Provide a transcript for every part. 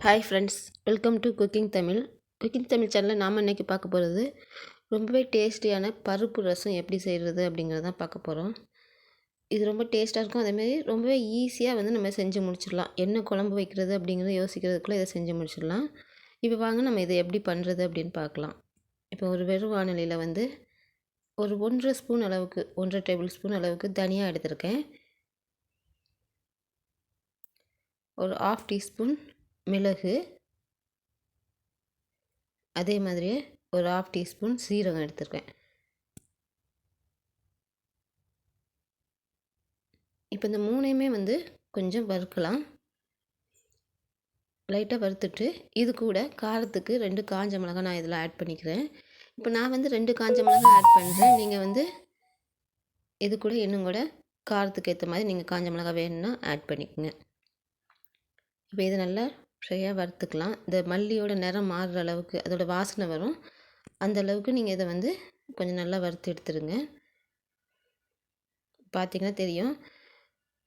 Hi friends, welcome to cooking Tamil. Cooking Tamil சேனலில் நாம் இன்றைக்கி பார்க்க போகிறது ரொம்பவே டேஸ்டியான பருப்பு ரசம் எப்படி செய்கிறது அப்படிங்கிறதான் பார்க்க போகிறோம். இது ரொம்ப டேஸ்ட்டாக இருக்கும். அதேமாதிரி ரொம்பவே ஈஸியாக நம்ம செஞ்சு முடிச்சிடலாம். என்ன குழம்பு வைக்கிறது அப்படிங்கிறத யோசிக்கிறதுக்குள்ளே இதை செஞ்சு முடிச்சிடலாம். இப்போ வாங்க நம்ம இதை எப்படி பண்ணுறது அப்படின்னு பார்க்கலாம். இப்போ ஒரு வெறும் வாணலியில் ஒரு 1.5 ஸ்பூன் அளவுக்கு 1.5 டேபிள் ஸ்பூன் அளவுக்கு தனியாக எடுத்திருக்கேன். ஒரு 1/2 டீஸ்பூன் மிளகு, அதே மாதிரியே ஒரு 1/2 டீஸ்பூன் சீரகம் எடுத்திருக்கேன். இப்போ இந்த மூணையுமே கொஞ்சம் வறுக்கலாம். லைட்டாக வறுத்துட்டு இது கூட காரத்துக்கு 2 காஞ்ச மிளகாய் நான் இதில் ஆட் பண்ணிக்கிறேன். இப்போ நான் 2 காஞ்ச மிளகாய் ஆட் பண்ணுறேன். நீங்கள் இது கூட இன்னும் கூட காரத்துக்கு ஏற்ற மாதிரி நீங்கள் காஞ்ச மிளகாய் வேணும்னா ஆட் பண்ணிக்கோங்க. இப்போ இது நல்லா ஃப்ரையாக வறுத்துக்கலாம். இந்த மல்லியோட நிறம் மாறுற அளவுக்கு, அதோட வாசனை வரும், அந்த அளவுக்கு நீங்கள் இதை கொஞ்சம் நல்லா வறுத்து எடுத்துடுங்க. பார்த்திங்கன்னா தெரியும்,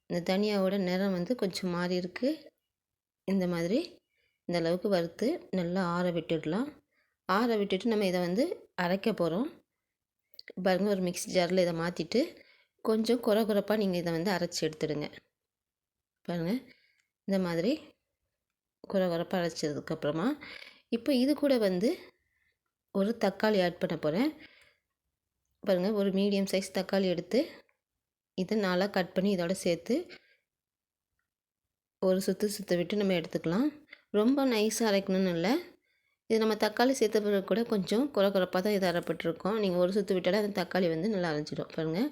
இந்த தனியாவோட நிறம் கொஞ்சம் மாறி இருக்குது. இந்த மாதிரி இந்த அளவுக்கு வறுத்து நல்லா ஆற விட்டுடலாம். ஆற விட்டுட்டு நம்ம இதை அரைக்க போகிறோம். பாருங்கள், ஒரு மிக்ஸி ஜாரில் இதை மாற்றிட்டு கொஞ்சம் குறப்பாக நீங்கள் இதை அரைச்சி எடுத்துடுங்க. பாருங்கள், இந்த மாதிரி குறப்பாக அரைச்சதுக்கப்புறமா இப்போ இது கூட ஒரு தக்காளி ஆட் பண்ண போகிறேன். பாருங்கள், ஒரு மீடியம் சைஸ் தக்காளி எடுத்து இதை 4 கட் பண்ணி இதோட சேர்த்து ஒரு சுற்று விட்டு நம்ம எடுத்துக்கலாம். ரொம்ப நைஸாக அரைக்கணும்னு இல்லை. இது நம்ம தக்காளி சேர்த்த பிறகு கூட கொஞ்சம் குறப்பாக தான் இது அரைப்பட்டிருக்கோம். நீங்கள் ஒரு சுற்று விட்டாலே அந்த தக்காளி நல்லா அரைச்சிடும். பாருங்கள்,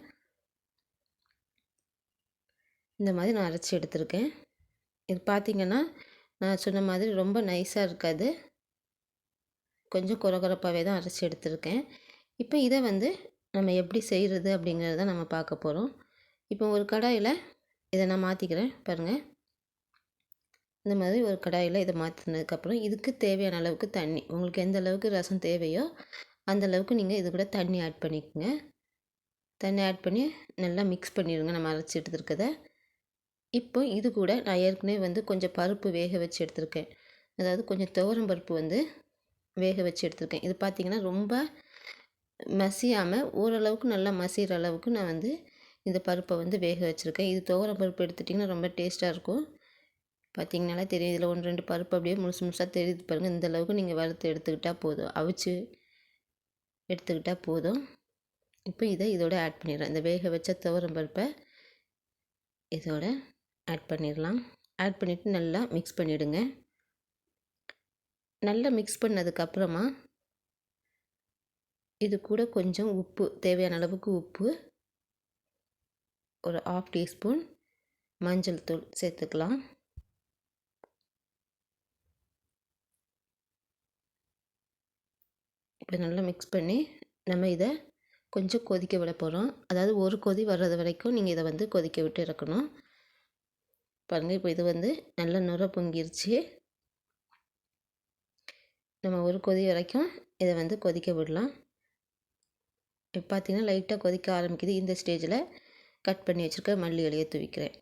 இந்த மாதிரி நான் அரைச்சி எடுத்திருக்கேன். இது பார்த்திங்கன்னா நான் சொன்ன மாதிரி ரொம்ப நைஸாக இருக்காது, கொஞ்சம் குறப்பாகவே தான் அரைச்சி எடுத்திருக்கேன். இப்போ இதை நம்ம எப்படி செய்கிறது அப்படிங்கிறத நம்ம பார்க்க போகிறோம். இப்போ ஒரு கடாயில் இதை நான் மாற்றிக்கிறேன். பாருங்கள், இந்த மாதிரி ஒரு கடாயில் இதை மாற்றினதுக்கப்புறம் இதுக்கு தேவையான அளவுக்கு தண்ணி, உங்களுக்கு எந்த அளவுக்கு ரசம் தேவையோ அந்த அளவுக்கு நீங்கள் இது கூட தண்ணி ஆட் பண்ணிக்கோங்க. தண்ணி ஆட் பண்ணி நல்லா மிக்ஸ் பண்ணிடுங்க நம்ம அரைச்சி எடுத்துருக்கதை. இப்போ இது கூட நான் ஏற்கனவே கொஞ்சம் பருப்பு வேக வச்சு எடுத்திருக்கேன். அதாவது கொஞ்சம் துவரம் பருப்பு வேக வச்சு எடுத்திருக்கேன். இது பார்த்திங்கன்னா ரொம்ப மசியாமல் ஓரளவுக்கு நல்லா மசிகிற அளவுக்கு நான் இந்த பருப்பை வேக வச்சுருக்கேன். இது துவரம் பருப்பு எடுத்துட்டிங்கன்னா ரொம்ப டேஸ்ட்டாக இருக்கும். பார்த்திங்கனாலே தெரியும், இதில் 1-2 பருப்பு அப்படியே முழுசாக தெரியுது பாருங்கள். இந்த அளவுக்கு நீங்கள் வறுத்து எடுத்துக்கிட்டால் போதும், அவிச்சு எடுத்துக்கிட்டால் போதும். இப்போ இதோட ஆட் பண்ணிடுறேன். இந்த வேக வச்ச துவரம் பருப்பை இதோட ஆட் பண்ணிடலாம். ஆட் பண்ணிவிட்டு நல்லா மிக்ஸ் பண்ணிவிடுங்க. நல்லா மிக்ஸ் பண்ணதுக்கப்புறமா இது கூட கொஞ்சம் உப்பு, தேவையான அளவுக்கு உப்பு, ஒரு 1/2 டீஸ்பூன் மஞ்சள் தூள் சேர்த்துக்கலாம். இப்போ நல்லா மிக்ஸ் பண்ணி நம்ம இதை கொஞ்சம் கொதிக்க விட போகிறோம். அதாவது ஒரு கொதி வர்றது வரைக்கும் நீங்கள் இதை கொதிக்க விட்டு இறக்கணும். பாருங்கள், இப்போ இது நல்லா நுர பொங்கிருச்சு. நம்ம ஒரு கொதி வரைக்கும் இதை கொதிக்க விடலாம். இப்போ பார்த்திங்கன்னா லைட்டாக கொதிக்க ஆரம்பிக்குது. இந்த ஸ்டேஜில் கட் பண்ணி வச்சுருக்க மல்லி இலையை தூவிக்கிறேன்.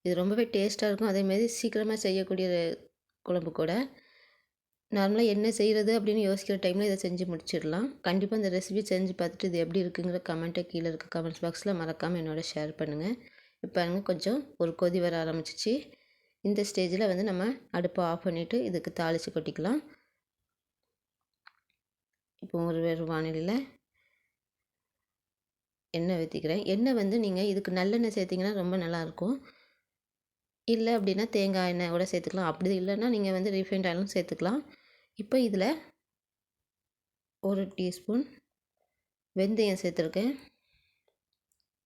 இது ரொம்பவே டேஸ்ட்டாக இருக்கும். அதேமாதிரி சீக்கிரமாக செய்யக்கூடிய குழம்பு கூட. நார்மலாக என்ன செய்கிறது அப்படின்னு யோசிக்கிற டைமில் இதை செஞ்சு முடிச்சிடலாம். கண்டிப்பாக இந்த ரெசிபி செஞ்சு பார்த்துட்டு இது எப்படி இருக்குங்கிற கமெண்ட்டை கீழே இருக்க கமெண்ட்ஸ் பாக்ஸில் மறக்காமல் என்னோட ஷேர் பண்ணுங்கள். இப்போ கொஞ்சம் ஒரு கொதி வர ஆரம்பிச்சிச்சு. இந்த ஸ்டேஜில் நம்ம அடுப்பை ஆஃப் பண்ணிவிட்டு இதுக்கு தாளித்து கொட்டிக்கலாம். இப்போ ஒரு வேறு வானிலையில் எண்ணெய் ஊற்றிக்கிறேன். எண்ணெய் நீங்கள் இதுக்கு நல்லெண்ணெய் சேர்த்திங்கன்னா ரொம்ப நல்லாயிருக்கும். இல்லை அப்படின்னா தேங்காய் எண்ணெய் கூட சேர்த்துக்கலாம். அப்படி இல்லைன்னா நீங்கள் ரீஃபைண்ட் ஆயிலும் சேர்த்துக்கலாம். இப்போ இதில் 1 டீஸ்பூன் வெந்தயம் சேர்த்துருக்கேன்,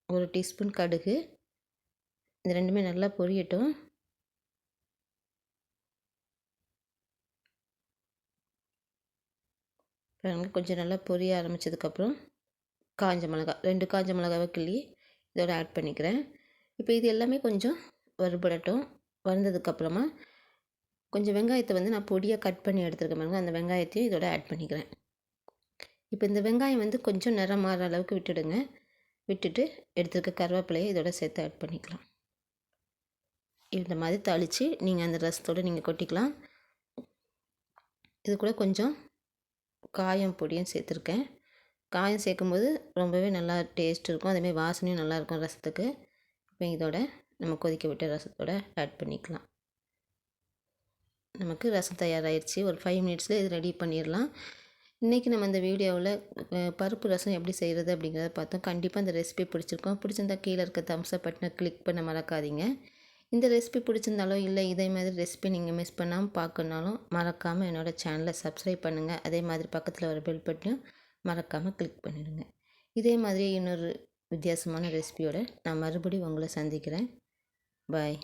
1 டீஸ்பூன் கடுகு. இந்த ரெண்டுமே நல்லா பொரியட்டும். பாருங்கள், கொஞ்சம் நல்லா பொரிய ஆரம்பித்ததுக்கப்புறம் காஞ்ச மிளகாய், 2 காஞ்ச மிளகாவை கிள்ளி இதோட ஆட் பண்ணிக்கிறேன். இப்போ இது எல்லாமே கொஞ்சம் வறுபடட்டும். வந்ததுக்கப்புறமா கொஞ்சம் வெங்காயத்தை நான் பொடியாக கட் பண்ணி எடுத்துருக்கேன் பாருங்கள், அந்த வெங்காயத்தையும் இதோட ஆட் பண்ணிக்கிறேன். இப்போ இந்த வெங்காயம் கொஞ்சம் நிறம் மாறுற அளவுக்கு விட்டுடுங்க. விட்டுட்டு எடுத்துருக்க கருவேப்பிலையை இதோட சேர்த்து ஆட் பண்ணிக்கலாம். இந்த மாதிரி தாளித்து நீங்கள் அந்த ரசத்தோடு நீங்கள் கொட்டிக்கலாம். இது கூட கொஞ்சம் காயம் பொடியும் சேர்த்துருக்கேன். காயம் சேர்க்கும்போது ரொம்பவே நல்லா டேஸ்ட் இருக்கும், அதேமாதிரி வாசனையும் நல்லாயிருக்கும் ரசத்துக்கு. இப்போ இதோட நம்ம கொதிக்க விட்ட ரசத்தோட ஆட் பண்ணிக்கலாம். நமக்கு ரசம் தயாராகிடுச்சு. ஒரு 5 மினிட்ஸில் இது ரெடி பண்ணிடலாம். இன்றைக்கி நம்ம இந்த வீடியோவில் பருப்பு ரசம் எப்படி செய்கிறது அப்படிங்கிறத பார்த்தோம். கண்டிப்பாக இந்த ரெசிபி பிடிச்சிருக்கோம். பிடிச்சிருந்தா கீழே இருக்க தம்ஸ் அப் பட்டனை கிளிக் பண்ண மறக்காதீங்க. இந்த ரெசிபி பிடிச்சிருந்தாலும் இல்லை இதே மாதிரி ரெசிபி நீங்கள் மிஸ் பண்ணாமல் பார்க்கணுனாலும் மறக்காமல் என்னோடய சேனலை சப்ஸ்கிரைப் பண்ணுங்கள். அதே மாதிரி பக்கத்தில் ஒரு பெல் பட்டனையும் மறக்காமல் கிளிக் பண்ணிடுங்க. இதே மாதிரி இன்னொரு வித்தியாசமான ரெசிபியோடு நான் மறுபடியும் உங்களை சந்திக்கிறேன். பாய்.